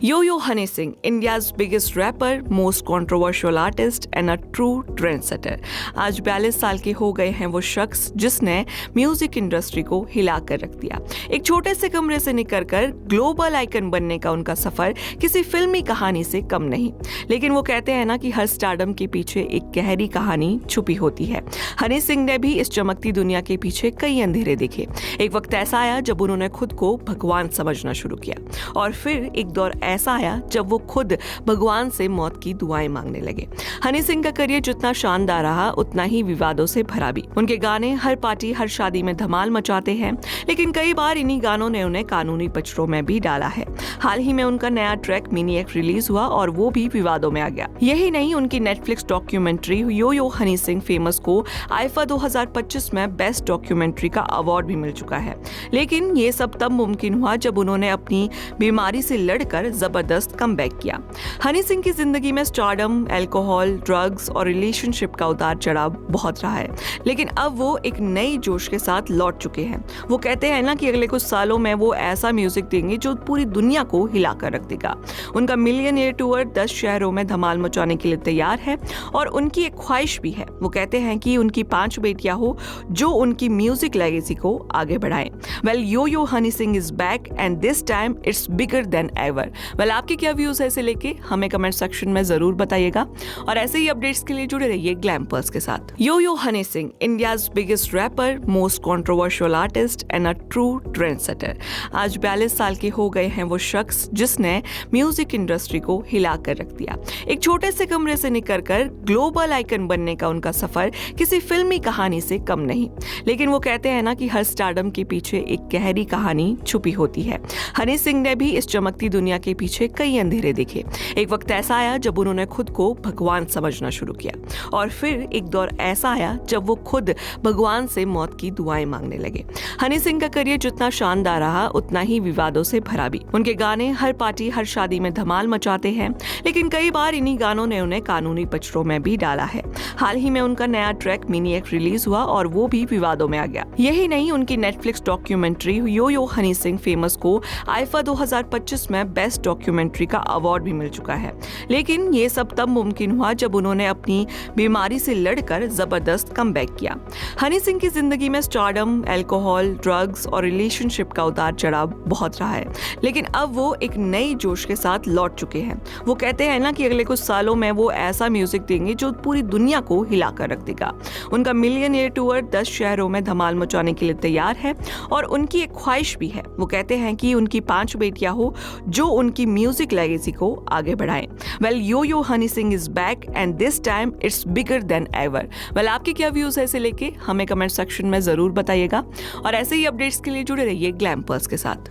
Yo-Yo Honey Singh, India's biggest rapper, most controversial artist and a true trendsetter. आज 42 साल के हो गए हैं वो शख्स जिसने म्यूजिक इंडस्ट्री को हिला कर रख दिया। एक छोटे से कमरे से निकलकर ग्लोबल आइकन बनने का उनका सफर किसी फिल्मी कहानी से कम नहीं। लेकिन वो कहते हैं ना कि हर स्टारडम के पीछे एक गहरी कहानी छुपी होती है। हनी सिंह ने भी इस चमकती दुनिया के पीछे कई अंधेरे देखे। एक वक्त ऐसा आया जब उन्होंने खुद को भगवान समझना शुरू किया, और फिर एक दौर ऐसा आया जब वो खुद भगवान से मौत की दुआएं मांगने लगे। हनी सिंह का करियर जितना शानदार रहा उतना ही विवादों से भरा भी। उनके गाने हर पार्टी हर शादी में धमाल मचाते हैं, लेकिन कई बार इन्हीं गानों ने उन्हें कानूनी पचड़ों में भी डाला है। हाल ही में उनका नया ट्रैक मिनी एक्स रिलीज हुआ और वो भी विवादों में आ गया। यही नहीं, उनकी नेटफ्लिक्स डॉक्यूमेंट्री यो यो हनी सिंह फेमस को आईफा 2025 में बेस्ट डॉक्यूमेंट्री का अवार्ड भी मिल चुका है। लेकिन ये सब तब मुमकिन हुआ जब उन्होंने अपनी बीमारी से लड़कर जबरदस्त कमबैक किया। हनी सिंह की जिंदगी में स्टारडम, अल्कोहल, ड्रग्स और रिलेशनशिप का उतार चढ़ाव बहुत रहा है, लेकिन अब वो एक नई जोश के साथ लौट चुके हैं। वो कहते हैं ना कि अगले कुछ सालों में वो ऐसा म्यूजिक देंगे जो पूरी दुनिया को हिला कर रख देगा। उनका मिलियनियर टूर 10 शहरों में धमाल मचाने के लिए तैयार है और उनकी एक ख्वाहिश भी है। वो कहते हैं कि उनकी 5 बेटियां हो जो उनकी म्यूजिक लेगेसी को आगे बढ़ाएं। Well, yo yo honey Singh is back and this time it's bigger than ever. Well, आपके क्या व्यूज है इसे लेके हमें कमेंट सेक्शन में जरूर बताइएगा, और ऐसे ही अपडेट्स के लिए जुड़े रहिए ग्लैम पल्स के साथ। Yo yo honey Singh, India's biggest rapper, most controversial artist and a true trendsetter. आज 42 साल के हो गए हैं वो शख्स जिसने म्यूजिक इंडस्ट्री को हिला कर रख दिया। एक छोटे से कमरे से निकलकर ग्लोबल आइकन बनने का उनका सफर किसी फिल्मी कहानी से कम नहीं। लेकिन वो कहते हैं ना कि हर स्टारडम के पीछे एक गहरी कहानी छुपी होती है। हनी सिंह ने भी इस चमकती दुनिया के पीछे कई अंधेरे देखे। एक वक्त ऐसा आया जब उन्होंने खुद को भगवान समझना शुरू किया, और फिर एक दौर ऐसा आया जब वो खुद भगवान से मौत की दुआएं मांगने लगे। हनी सिंह का करियर जितना शानदार रहा उतना ही विवादों से भरा भी। उनके गाने हर पार्टी हर शादी में धमाल मचाते हैं, लेकिन कई बार इन्हीं गानों ने उन्हें कानूनी पचड़ों में भी डाला है। हाल ही में उनका नया ट्रैक मिनी एक्स रिलीज हुआ और वो भी विवादों में आ गया। यही नहीं, उनकी नेटफ्लिक्स डॉक्यूमेंट्री यो यो हनी सिंह फेमस को आईफा 2025 में बेस्ट डॉक्यूमेंट्री का अवार्ड भी मिल चुका है। लेकिन ये सब तब मुमकिन हुआ जब उन्होंने अपनी बीमारी से लड़कर जबरदस्त कमबैक किया। हनी सिंह की जिंदगी में स्टारडम, अल्कोहल, ड्रग्स और रिलेशनशिप का उतार चढ़ाव बहुत रहा है, लेकिन अब वो एक नई जोश के साथ लौट चुके हैं। वो कहते हैं ना कि अगले कुछ सालों में वो ऐसा म्यूजिक देंगे जो पूरी दुनिया को हिला कर रख देगा। उनका मिलियनियर टूर 10 शहरों में धमाल मचाने के लिए तैयार है और उनकी एक ख्वाहिश भी है। वो कहते हैं कि उनकी 5 बेटियां हो जो उनकी म्यूजिक लेगेसी को आगे बढ़ाएं। Well, yo yo honey Singh is back and this time it's bigger than ever. Well, आपके क्या व्यूज है इसे लेके हमें कमेंट सेक्शन में जरूर बताइएगा, और ऐसे ही अपडेट्स के लिए जुड़े रहिए ग्लैम पल्स के साथ।